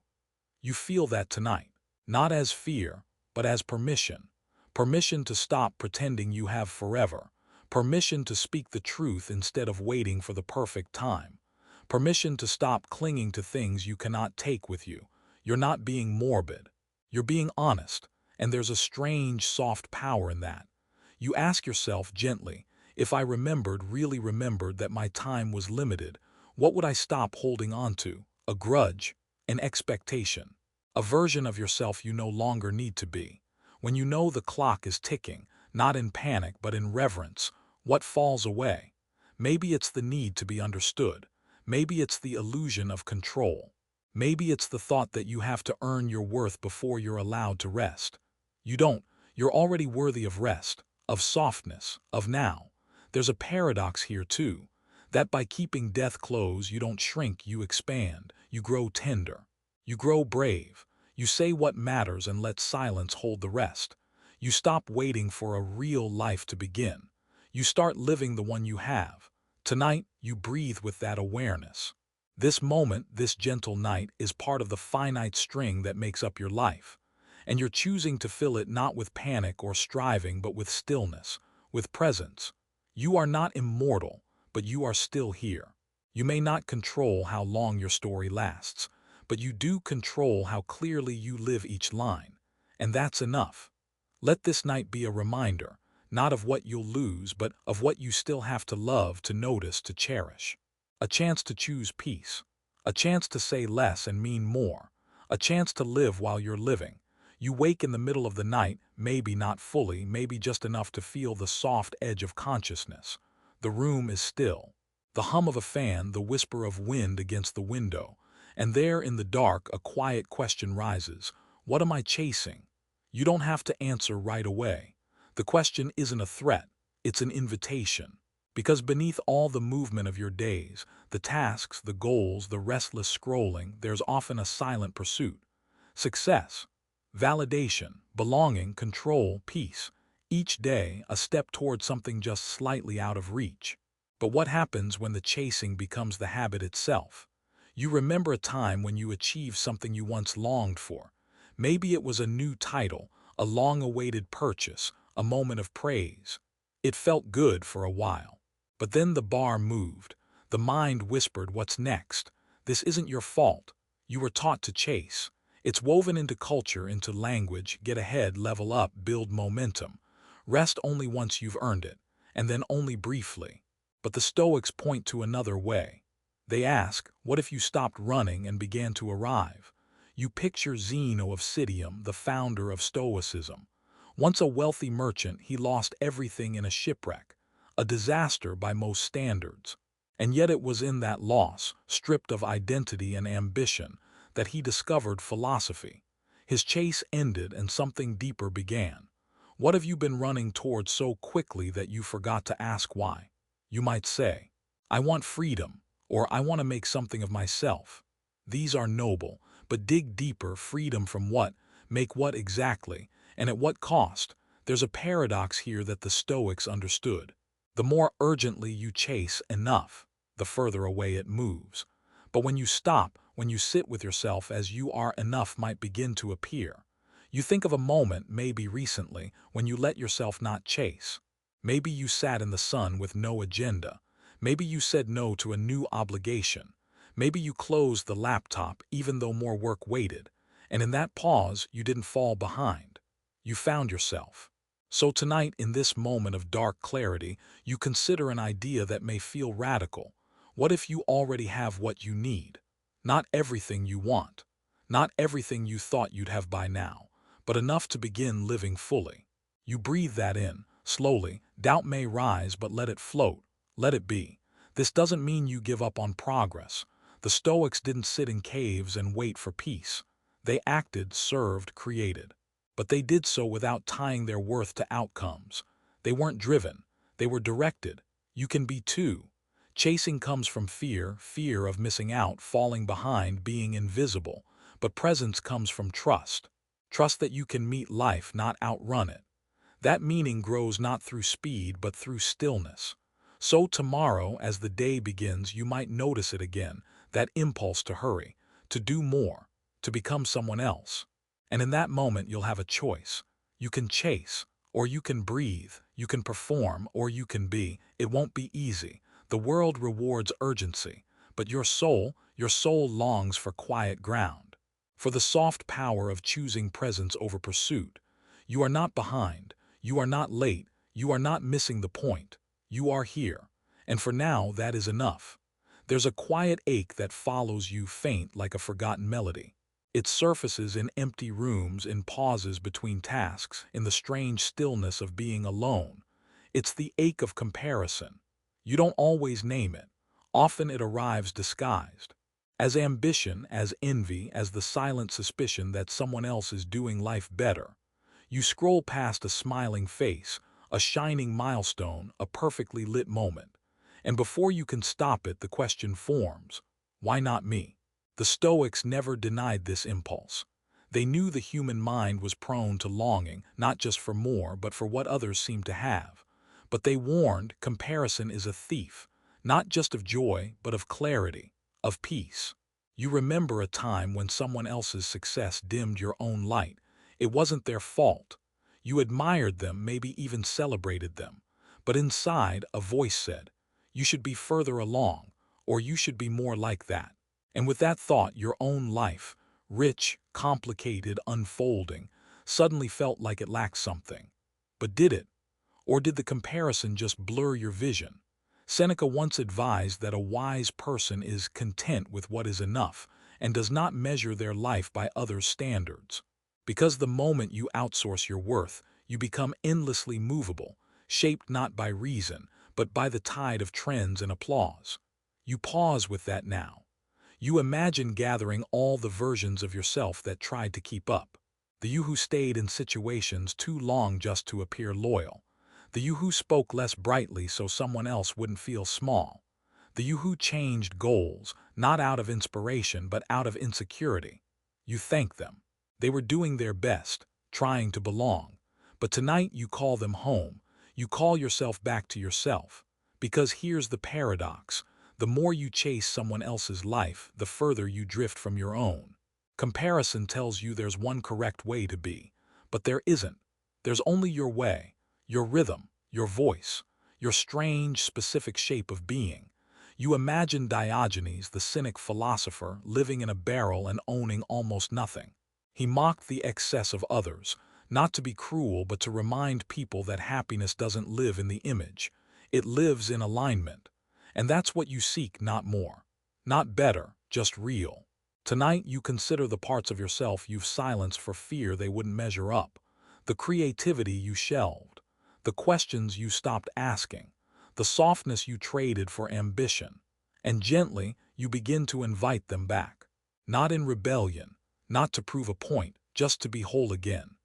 You feel that tonight. Not as fear, but as permission. Permission to stop pretending you have forever. Permission to speak the truth instead of waiting for the perfect time. Permission to stop clinging to things you cannot take with you. You're not being morbid. You're being honest, and there's a strange, soft power in that. You ask yourself gently, if I really remembered that my time was limited, what would I stop holding on to? A grudge, an expectation. A version of yourself you no longer need to be. When you know the clock is ticking, not in panic but in reverence, what falls away? Maybe it's the need to be understood. Maybe it's the illusion of control. Maybe it's the thought that you have to earn your worth before you're allowed to rest. You don't. You're already worthy of rest, of softness, of now. There's a paradox here too, that by keeping death close you don't shrink, you expand, you grow tender. You grow brave. You say what matters and let silence hold the rest. You stop waiting for a real life to begin. You start living the one you have. Tonight, you breathe with that awareness. This moment, this gentle night, is part of the finite string that makes up your life. And you're choosing to fill it not with panic or striving, but with stillness, with presence. You are not immortal, but you are still here. You may not control how long your story lasts, but you do control how clearly you live each line. And that's enough. Let this night be a reminder, not of what you'll lose, but of what you still have to love, to notice, to cherish. A chance to choose peace. A chance to say less and mean more. A chance to live while you're living. You wake in the middle of the night, maybe not fully, maybe just enough to feel the soft edge of consciousness. The room is still. The hum of a fan, the whisper of wind against the window. And there in the dark, a quiet question rises. What am I chasing? You don't have to answer right away. The question isn't a threat, it's an invitation. Because beneath all the movement of your days, the tasks, the goals, the restless scrolling, there's often a silent pursuit. Success, validation, belonging, control, peace. Each day, a step toward something just slightly out of reach. But what happens when the chasing becomes the habit itself? You remember a time when you achieved something you once longed for. Maybe it was a new title, a long-awaited purchase, a moment of praise. It felt good for a while. But then the bar moved. The mind whispered, what's next? This isn't your fault. You were taught to chase. It's woven into culture, into language. Get ahead, level up, build momentum. Rest only once you've earned it, and then only briefly. But the Stoics point to another way. They ask, what if you stopped running and began to arrive? You picture Zeno of Citium, the founder of Stoicism. Once a wealthy merchant, he lost everything in a shipwreck, a disaster by most standards. And yet it was in that loss, stripped of identity and ambition, that he discovered philosophy. His chase ended and something deeper began. What have you been running towards so quickly that you forgot to ask why? You might say, I want freedom, or I want to make something of myself. These are noble, but dig deeper. Freedom from what? Make what exactly? And at what cost? There's a paradox here that the Stoics understood. The more urgently you chase enough, the further away it moves. But when you stop, when you sit with yourself as you are, enough might begin to appear. You think of a moment, maybe recently, when you let yourself not chase. Maybe you sat in the sun with no agenda. Maybe you said no to a new obligation. Maybe you closed the laptop even though more work waited. And in that pause, you didn't fall behind. You found yourself. So tonight, in this moment of dark clarity, you consider an idea that may feel radical. What if you already have what you need? Not everything you want. Not everything you thought you'd have by now, but enough to begin living fully. You breathe that in, slowly. Doubt may rise, but let it float. Let it be. This doesn't mean you give up on progress. The Stoics didn't sit in caves and wait for peace. They acted, served, created. But they did so without tying their worth to outcomes. They weren't driven. They were directed. You can be too. Chasing comes from fear, fear of missing out, falling behind, being invisible. But presence comes from trust. Trust that you can meet life, not outrun it. That meaning grows not through speed, but through stillness. So tomorrow, as the day begins, you might notice it again, that impulse to hurry, to do more, to become someone else. And in that moment, you'll have a choice. You can chase, or you can breathe. You can perform, or you can be. It won't be easy. The world rewards urgency, but your soul longs for quiet ground, for the soft power of choosing presence over pursuit. You are not behind. You are not late. You are not missing the point. You are here. And for now, that is enough. There's a quiet ache that follows you, faint like a forgotten melody. It surfaces in empty rooms, in pauses between tasks, in the strange stillness of being alone. It's the ache of comparison. You don't always name it. Often it arrives disguised. As ambition, as envy, as the silent suspicion that someone else is doing life better. You scroll past a smiling face, a shining milestone, a perfectly lit moment. And before you can stop it, the question forms, why not me? The Stoics never denied this impulse. They knew the human mind was prone to longing, not just for more, but for what others seem to have. But they warned, comparison is a thief, not just of joy, but of clarity, of peace. You remember a time when someone else's success dimmed your own light. It wasn't their fault. You admired them, maybe even celebrated them. But inside, a voice said, you should be further along, or you should be more like that. And with that thought, your own life, rich, complicated, unfolding, suddenly felt like it lacked something. But did it? Or did the comparison just blur your vision? Seneca once advised that a wise person is content with what is enough and does not measure their life by others' standards. Because the moment you outsource your worth, you become endlessly movable, shaped not by reason, but by the tide of trends and applause. You pause with that now. You imagine gathering all the versions of yourself that tried to keep up. The you who stayed in situations too long just to appear loyal. The you who spoke less brightly so someone else wouldn't feel small. The you who changed goals, not out of inspiration but out of insecurity. You thank them. They were doing their best, trying to belong. But tonight you call them home. You call yourself back to yourself. Because here's the paradox. The more you chase someone else's life, the further you drift from your own. Comparison tells you there's one correct way to be. But there isn't. There's only your way, your rhythm, your voice, your strange, specific shape of being. You imagine Diogenes, the cynic philosopher, living in a barrel and owning almost nothing. He mocked the excess of others, not to be cruel but to remind people that happiness doesn't live in the image. It lives in alignment. And that's what you seek, not more. Not better, just real. Tonight, you consider the parts of yourself you've silenced for fear they wouldn't measure up, the creativity you shelved, the questions you stopped asking, the softness you traded for ambition, and gently you begin to invite them back. Not in rebellion, not to prove a point, just to be whole again.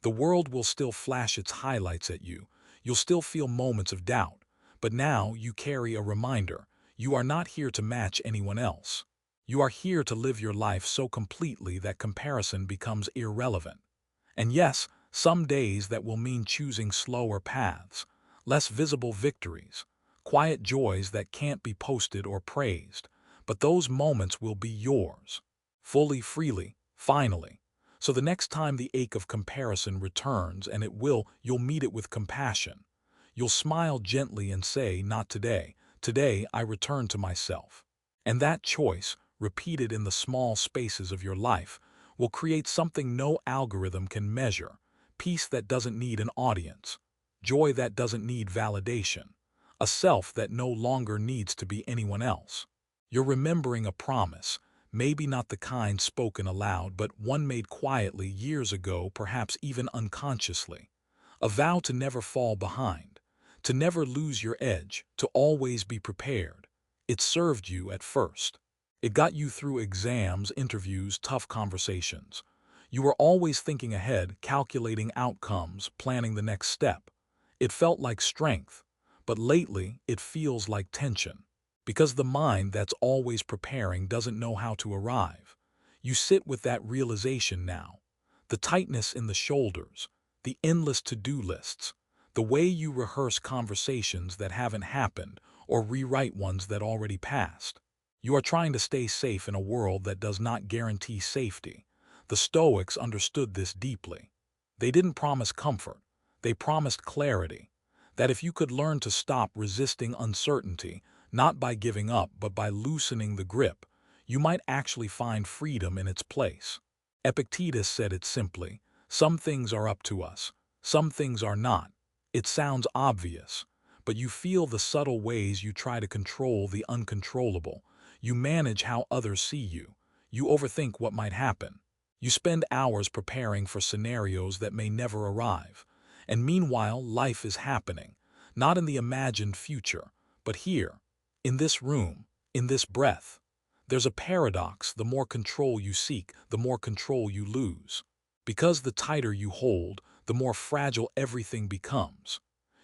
The world will still flash its highlights at you, you'll still feel moments of doubt, but now you carry a reminder: you are not here to match anyone else. You are here to live your life so completely that comparison becomes irrelevant. And yes, some days that will mean choosing slower paths, less visible victories, quiet joys that can't be posted or praised, but those moments will be yours, fully, freely, finally. So the next time the ache of comparison returns, and it will, you'll meet it with compassion. You'll smile gently and say, "Not today. Today I return to myself." And that choice, repeated in the small spaces of your life, will create something no algorithm can measure: peace that doesn't need an audience, joy that doesn't need validation, a self that no longer needs to be anyone else. You're remembering a promise, maybe not the kind spoken aloud, but one made quietly years ago, perhaps even unconsciously. A vow to never fall behind, to never lose your edge, to always be prepared. It served you at first. It got you through exams, interviews, tough conversations. You were always thinking ahead, calculating outcomes, planning the next step. It felt like strength, but lately it feels like tension. Because the mind that's always preparing doesn't know how to arrive. You sit with that realization now. The tightness in the shoulders, the endless to-do lists, the way you rehearse conversations that haven't happened or rewrite ones that already passed. You are trying to stay safe in a world that does not guarantee safety. The Stoics understood this deeply. They didn't promise comfort. They promised clarity. That if you could learn to stop resisting uncertainty, not by giving up but by loosening the grip, you might actually find freedom in its place. Epictetus said it simply: some things are up to us, some things are not. It sounds obvious, but you feel the subtle ways you try to control the uncontrollable. You manage how others see you. You overthink what might happen. You spend hours preparing for scenarios that may never arrive. And meanwhile, life is happening, not in the imagined future, but here, in this room, in this breath. There's a paradox: the more control you seek, the more control you lose. Because the tighter you hold, the more fragile everything becomes.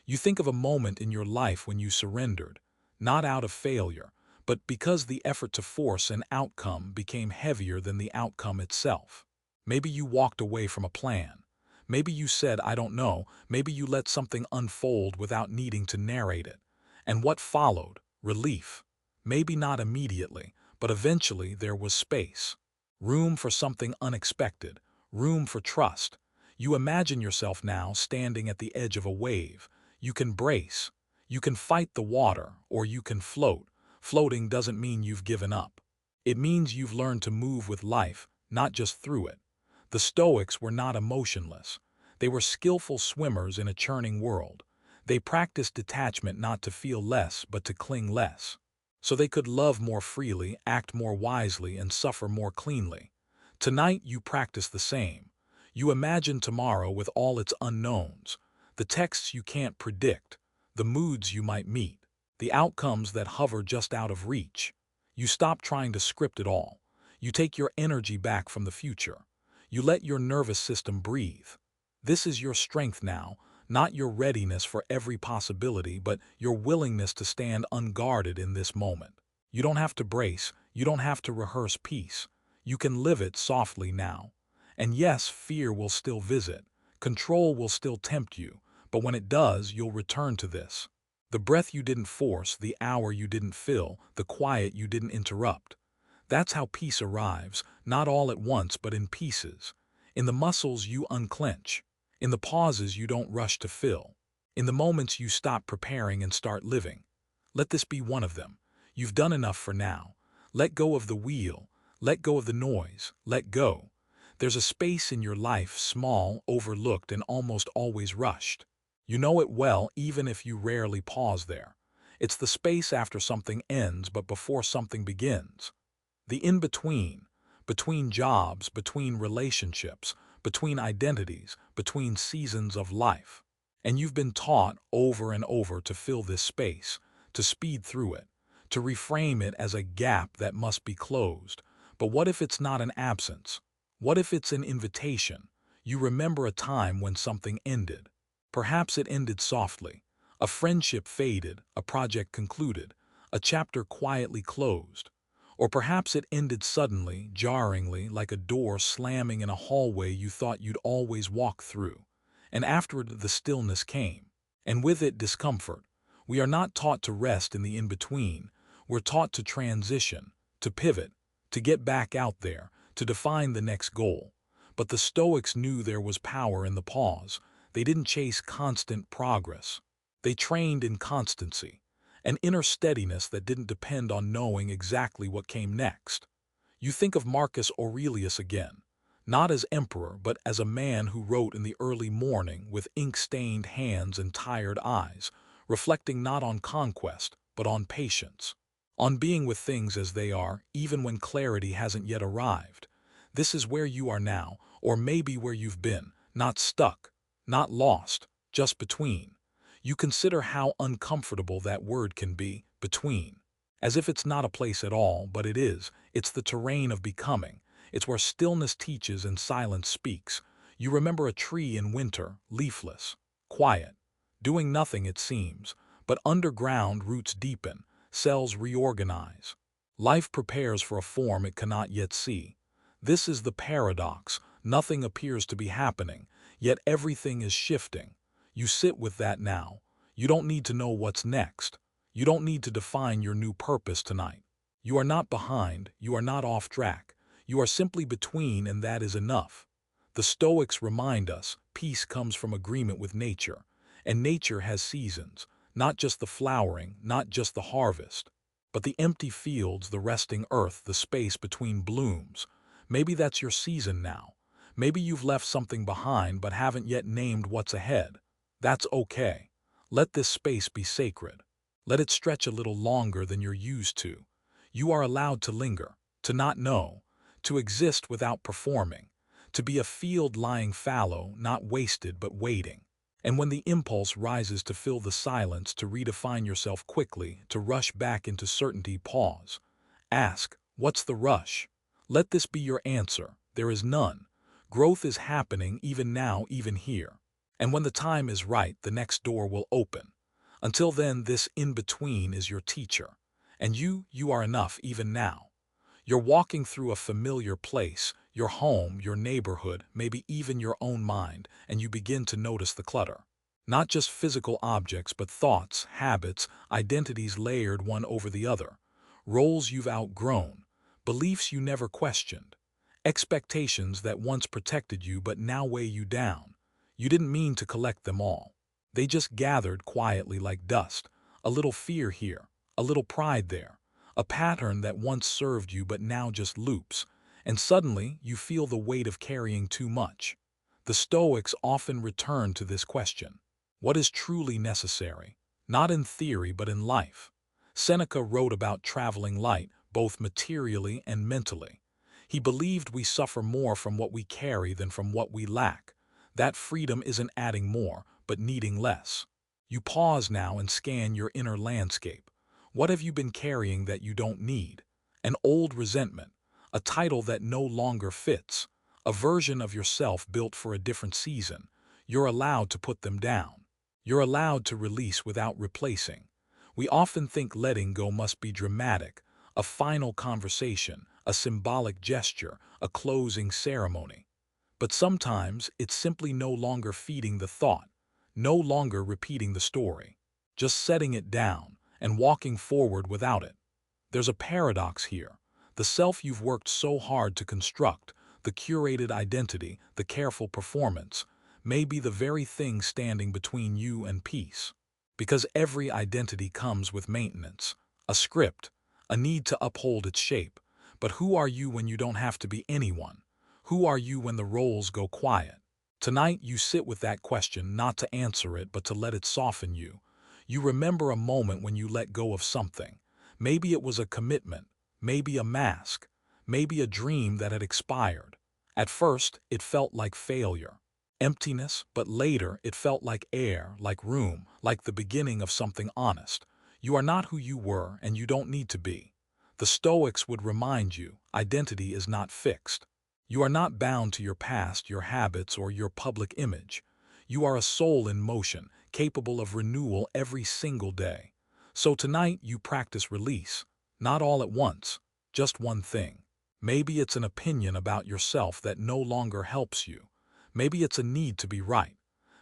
You think of a moment in your life when you surrendered, not out of failure, but because the effort to force an outcome became heavier than the outcome itself. Maybe you walked away from a plan. Maybe you said, "I don't know." Maybe you let something unfold without needing to narrate it. And what followed? Relief. Maybe not immediately, but eventually there was space. Room for something unexpected. Room for trust. You imagine yourself now standing at the edge of a wave. You can brace. You can fight the water, or you can float. Floating doesn't mean you've given up. It means you've learned to move with life, not just through it. The Stoics were not emotionless. They were skillful swimmers in a churning world. They practiced detachment not to feel less, but to cling less. So they could love more freely, act more wisely, and suffer more cleanly. Tonight you practice the same. You imagine tomorrow with all its unknowns, the texts you can't predict, the moods you might meet, the outcomes that hover just out of reach. You stop trying to script it all. You take your energy back from the future. You let your nervous system breathe. This is your strength now, not your readiness for every possibility, but your willingness to stand unguarded in this moment. You don't have to brace. You don't have to rehearse peace. You can live it softly now. And yes, fear will still visit. Control will still tempt you. But when it does, you'll return to this. The breath you didn't force, the hour you didn't fill, the quiet you didn't interrupt. That's how peace arrives, not all at once but in pieces. In the muscles you unclench. In the pauses you don't rush to fill. In the moments you stop preparing and start living. Let this be one of them. You've done enough for now. Let go of the wheel. Let go of the noise. Let go. There's a space in your life, small, overlooked, and almost always rushed. You know it well, even if you rarely pause there. It's the space after something ends but before something begins. The in-between, between jobs, between relationships, between identities, between seasons of life. And you've been taught over and over to fill this space, to speed through it, to reframe it as a gap that must be closed. But what if it's not an absence? What if it's an invitation? You remember a time when something ended. Perhaps it ended softly. A friendship faded, a project concluded, a chapter quietly closed. Or perhaps it ended suddenly, jarringly, like a door slamming in a hallway you thought you'd always walk through. And afterward the stillness came. And with it discomfort. We are not taught to rest in the in-between. We're taught to transition, to pivot, to get back out there, to define the next goal. But the Stoics knew there was power in the pause. They didn't chase constant progress. They trained in constancy, an inner steadiness that didn't depend on knowing exactly what came next. You think of Marcus Aurelius again, not as emperor but as a man who wrote in the early morning with ink-stained hands and tired eyes, reflecting not on conquest but on patience, on being with things as they are even when clarity hasn't yet arrived. This is where you are now, or maybe where you've been, not stuck, not lost, just between. You consider how uncomfortable that word can be, between. As if it's not a place at all, but it is. It's the terrain of becoming. It's where stillness teaches and silence speaks. You remember a tree in winter, leafless, quiet, doing nothing it seems, but underground roots deepen, cells reorganize. Life prepares for a form it cannot yet see. This is the paradox. Nothing appears to be happening, yet everything is shifting. You sit with that now. You don't need to know what's next. You don't need to define your new purpose tonight. You are not behind, you are not off track. You are simply between, and that is enough. The Stoics remind us peace comes from agreement with nature, and nature has seasons, not just the flowering, not just the harvest, but the empty fields, the resting earth, the space between blooms. Maybe that's your season now. Maybe you've left something behind but haven't yet named what's ahead. That's okay. Let this space be sacred. Let it stretch a little longer than you're used to. You are allowed to linger, to not know, to exist without performing, to be a field lying fallow, not wasted but waiting. And when the impulse rises to fill the silence, to redefine yourself quickly, to rush back into certainty, pause. Ask, what's the rush? Let this be your answer. There is none. Growth is happening even now, even here. And when the time is right, the next door will open. Until then, this in-between is your teacher. And you are enough even now. You're walking through a familiar place, your home, your neighborhood, maybe even your own mind, and you begin to notice the clutter. Not just physical objects, but thoughts, habits, identities layered one over the other. Roles you've outgrown, beliefs you never questioned, expectations that once protected you but now weigh you down. You didn't mean to collect them all. They just gathered quietly like dust. A little fear here, a little pride there, a pattern that once served you but now just loops. And suddenly you feel the weight of carrying too much. The Stoics often return to this question. What is truly necessary? Not in theory but in life. Seneca wrote about traveling light, both materially and mentally. He believed we suffer more from what we carry than from what we lack. That freedom isn't adding more, but needing less. You pause now and scan your inner landscape. What have you been carrying that you don't need? An old resentment, a title that no longer fits, a version of yourself built for a different season. You're allowed to put them down. You're allowed to release without replacing. We often think letting go must be dramatic, a final conversation, a symbolic gesture, a closing ceremony. But sometimes it's simply no longer feeding the thought, no longer repeating the story, just setting it down and walking forward without it. There's a paradox here. The self you've worked so hard to construct, the curated identity, the careful performance, may be the very thing standing between you and peace. Because every identity comes with maintenance, a script, a need to uphold its shape. But who are you when you don't have to be anyone? Who are you when the roles go quiet? Tonight you sit with that question, not to answer it, but to let it soften you. You remember a moment when you let go of something. Maybe it was a commitment, maybe a mask, maybe a dream that had expired. At first, it felt like failure, emptiness, but later it felt like air, like room, like the beginning of something honest. You are not who you were, and you don't need to be. The Stoics would remind you, identity is not fixed. You are not bound to your past, your habits, or your public image. You are a soul in motion, capable of renewal every single day. So tonight you practice release, not all at once, just one thing. Maybe it's an opinion about yourself that no longer helps you. Maybe it's a need to be right.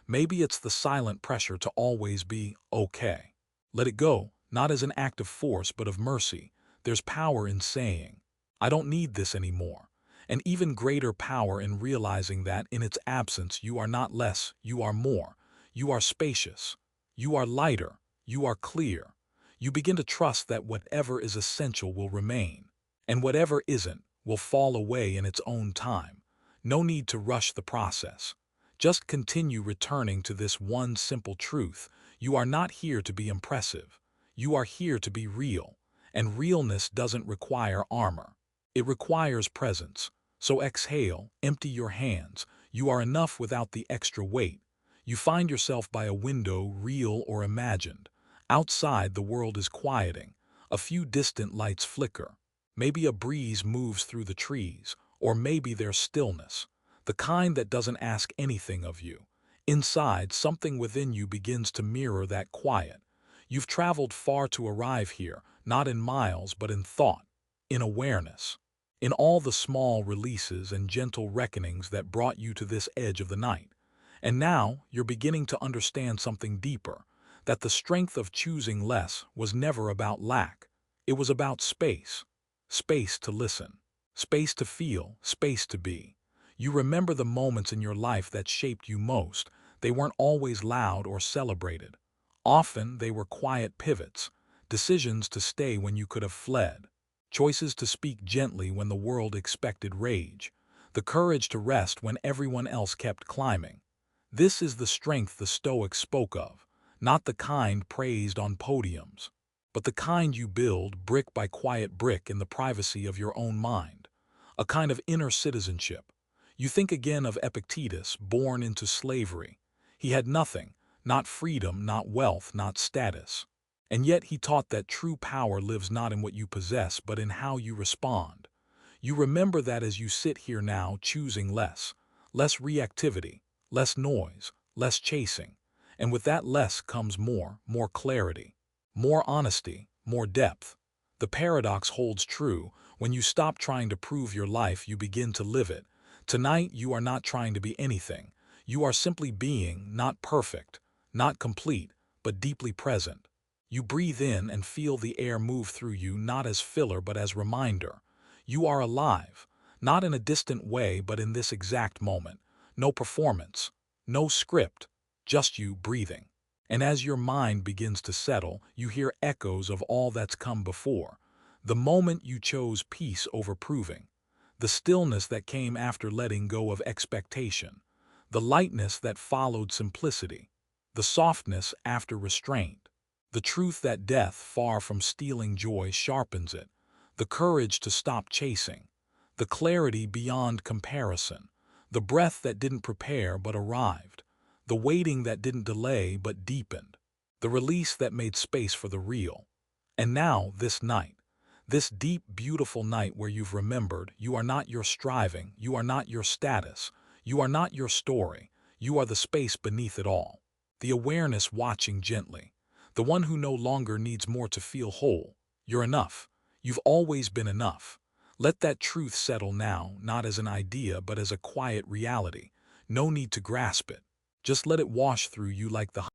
Maybe it's the silent pressure to always be okay. Let it go, not as an act of force but of mercy. There's power in saying, I don't need this anymore. And even greater power in realizing that in its absence you are not less, you are more. You are spacious. You are lighter. You are clear. You begin to trust that whatever is essential will remain, and whatever isn't will fall away in its own time. No need to rush the process. Just continue returning to this one simple truth. You are not here to be impressive. You are here to be real, and realness doesn't require armor. It requires presence. So exhale, empty your hands. You are enough without the extra weight. You find yourself by a window, real or imagined. Outside, the world is quieting. A few distant lights flicker. Maybe a breeze moves through the trees, or maybe there's stillness, the kind that doesn't ask anything of you. Inside, something within you begins to mirror that quiet. You've traveled far to arrive here, not in miles, but in thought, in awareness, in all the small releases and gentle reckonings that brought you to this edge of the night. And now you're beginning to understand something deeper, that the strength of choosing less was never about lack. It was about space. Space to listen, space to feel, space to be. You remember the moments in your life that shaped you most. They weren't always loud or celebrated. Often they were quiet pivots, decisions to stay when you could have fled, choices to speak gently when the world expected rage, the courage to rest when everyone else kept climbing. This is the strength the Stoics spoke of, not the kind praised on podiums, but the kind you build brick by quiet brick in the privacy of your own mind, a kind of inner citizenship. You think again of Epictetus, born into slavery. He had nothing, not freedom, not wealth, not status. And yet he taught that true power lives not in what you possess, but in how you respond. You remember that as you sit here now, choosing less reactivity, less noise, less chasing. And with that less comes more clarity, more honesty, more depth. The paradox holds true. When you stop trying to prove your life, you begin to live it. Tonight, you are not trying to be anything. You are simply being, not perfect, not complete, but deeply present. You breathe in and feel the air move through you, not as filler but as reminder. You are alive, not in a distant way but in this exact moment. No performance, no script, just you breathing. And as your mind begins to settle, you hear echoes of all that's come before. The moment you chose peace over proving, the stillness that came after letting go of expectation, the lightness that followed simplicity, the softness after restraint. The truth that death, far from stealing joy, sharpens it, the courage to stop chasing, the clarity beyond comparison, the breath that didn't prepare but arrived, the waiting that didn't delay but deepened, the release that made space for the real. And now, this night, this deep, beautiful night where you've remembered you are not your striving, you are not your status, you are not your story, you are the space beneath it all, the awareness watching gently, the one who no longer needs more to feel whole. You're enough. You've always been enough. Let that truth settle now, not as an idea, but as a quiet reality. No need to grasp it. Just let it wash through you like the